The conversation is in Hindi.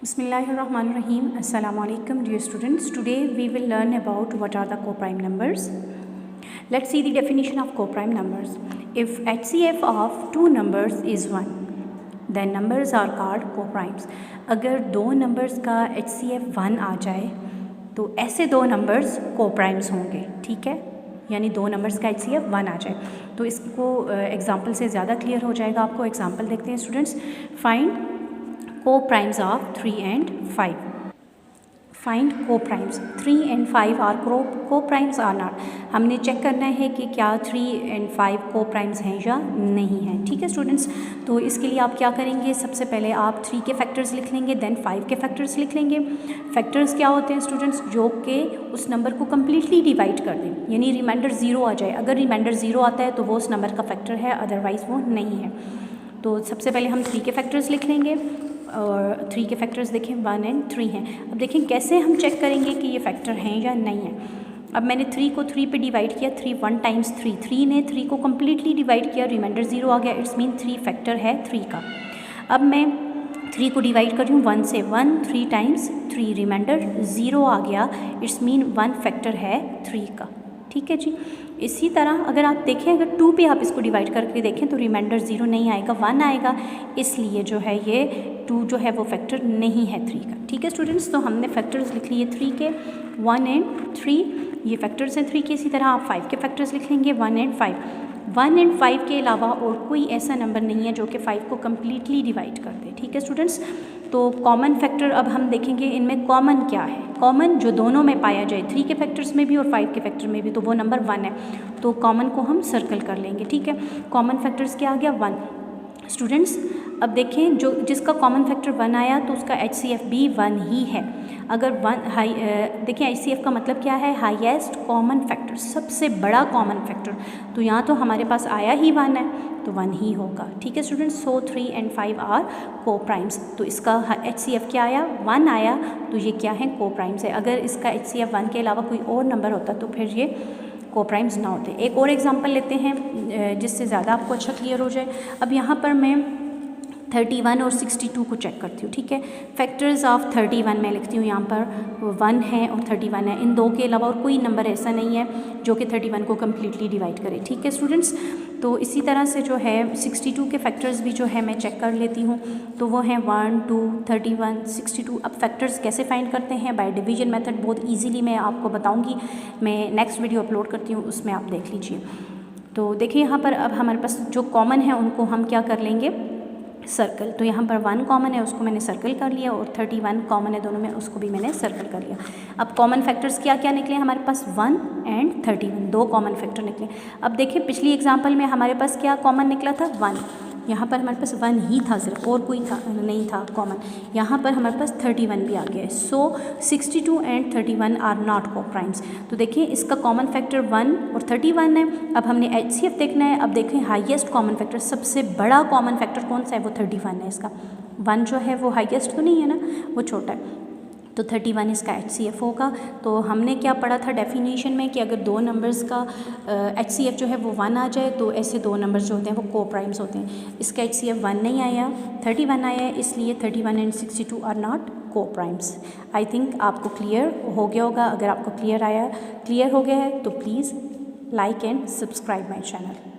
Bismillahirrahmanirrahim. Assalamu alaikum dear students. Today we will learn about what are the coprime numbers. Let's see the definition of coprime numbers. If HCF of two numbers is 1, then numbers are called coprimes. अगर दो numbers का HCF 1 आ जाए तो ऐसे दो numbers coprimes होंगे, ठीक है, यानी दो नंबर्स का HCF 1 आ जाए तो इसको एग्जाम्पल से ज़्यादा क्लियर हो जाएगा। आपको एग्जाम्पल देखते हैं students. Find co-primes of 3 and 5. Find co-primes 3 and 5 are co-primes or not. हमने चेक करना है कि क्या 3 and 5 co-primes हैं या नहीं हैं, ठीक है स्टूडेंट्स। तो इसके लिए आप क्या करेंगे, सबसे पहले आप 3 के फैक्टर्स लिख लेंगे, देन 5 के फैक्टर्स लिख लेंगे। फैक्टर्स क्या होते हैं स्टूडेंट्स, जो कि उस नंबर को कम्प्लीटली डिवाइड कर दें, यानी रिमाइंडर 0 आ जाए। अगर रिमाइंडर 0 आता है तो वो उस नंबर का फैक्टर है, अदरवाइज़ वो नहीं है। तो सबसे पहले हम 3 के फैक्टर्स लिख लेंगे और 3 के फैक्टर्स देखें 1 and 3 हैं। अब देखें कैसे हम चेक करेंगे कि ये फैक्टर हैं या नहीं है। अब मैंने 3 को 3 पे डिवाइड किया, 3 1 टाइम्स 3 ने 3 को कम्प्लीटली डिवाइड किया, रिमाइंडर 0 आ गया, इट्स मीन 3 फैक्टर है 3 का। अब मैं 3 को डिवाइड कर रही हूँ 1 से, 1 3 टाइम्स 3, रिमाइंडर 0 आ गया, इट्स मीन 1 फैक्टर है 3 का, ठीक है जी। इसी तरह अगर आप देखें, अगर 2 पे आप इसको डिवाइड करके देखें तो रिमाइंडर 0 नहीं आएगा, 1 आएगा, इसलिए जो है ये 2 जो है वो फैक्टर नहीं है 3 का, ठीक है स्टूडेंट्स। तो हमने फैक्टर्स लिख लिए 3 के, 1 and 3, ये फैक्टर्स हैं 3 के। इसी तरह आप 5 के फैक्टर्स लिख लेंगे 1 and 5। 1 and 5 के अलावा और कोई ऐसा नंबर नहीं है जो कि 5 को कम्प्लीटली डिवाइड कर दे, ठीक है स्टूडेंट्स। तो कॉमन फैक्टर अब हम देखेंगे इनमें कॉमन क्या है। कॉमन जो दोनों में पाया जाए, 3 के फैक्टर्स में भी और 5 के फैक्टर में भी, तो वो नंबर 1 है। तो कॉमन को हम सर्कल कर लेंगे, ठीक है। कॉमन फैक्टर्स क्या आ गया 1 स्टूडेंट्स। अब देखें जो जिसका कॉमन फैक्टर 1 आया तो उसका HCF भी 1 ही है। अगर 1 देखिए HCF का मतलब क्या है, हाईएस्ट कॉमन फैक्टर, सबसे बड़ा कॉमन फैक्टर। तो यहाँ तो हमारे पास आया ही 1 है तो 1 ही होगा, ठीक है students. So 3 and 5 are co-primes। तो इसका HCF क्या आया, 1 आया, तो ये क्या है, co-primes है। अगर इसका HCF 1 के अलावा कोई और नंबर होता तो फिर ये co-primes ना होते। एक और एग्जांपल लेते हैं जिससे ज़्यादा आपको अच्छा क्लियर हो जाए। अब यहाँ पर मैं 31 और 62 को चेक करती हूँ, ठीक है। फैक्टर्स ऑफ 31 मैं लिखती हूँ, यहाँ पर 1 है और 31 है। इन दो के अलावा और कोई नंबर ऐसा नहीं है जो कि 31 को कम्प्लीटली डिवाइड करे, ठीक है स्टूडेंट्स। तो इसी तरह से जो है 62 के फैक्टर्स भी जो है मैं चेक कर लेती हूँ, तो वो हैं 1 2 31 62। अब फैक्टर्स कैसे फाइंड करते हैं, बाय डिवीजन मेथड, बहुत ईजीली मैं आपको बताऊँगी। मैं नेक्स्ट वीडियो अपलोड करती हूँ, उसमें आप देख लीजिए। तो देखिए यहाँ पर अब हमारे पास जो कॉमन है उनको हम क्या कर लेंगे, सर्कल। तो यहाँ पर 1 कॉमन है, उसको मैंने सर्कल कर लिया, और 31 कॉमन है दोनों में, उसको भी मैंने सर्कल कर लिया। अब कॉमन फैक्टर्स क्या क्या निकले हमारे पास, 1 and 31, दो कॉमन फैक्टर निकले। अब देखिए पिछली एग्जांपल में हमारे पास क्या कॉमन निकला था, 1। यहाँ पर हमारे पास 1 ही था सिर्फ, और कोई था नहीं था कॉमन। यहाँ पर हमारे पास 31 भी आ गया है। सो 62 and 31 आर नॉट co-primes। तो देखिए इसका कॉमन फैक्टर 1 और 31 है। अब हमने HCF देखना है। अब देखें हाईएस्ट कॉमन फैक्टर, सबसे बड़ा कॉमन फैक्टर कौन सा है, वो 31 है। इसका 1 जो है वो हाईएस्ट तो नहीं है ना, वो छोटा है, तो 31 इसका HCF होगा। तो हमने क्या पढ़ा था डेफिनेशन में कि अगर दो नंबर्स का HCF जो है वो 1 आ जाए तो ऐसे दो नंबर्स जो होते हैं वो co-primes होते हैं। इसका HCF 1 नहीं आया, 31 आया है, इसलिए 31 and 62 are not co-primes। I think आपको क्लियर हो गया होगा। अगर आपको क्लियर हो गया है तो please like and subscribe my channel.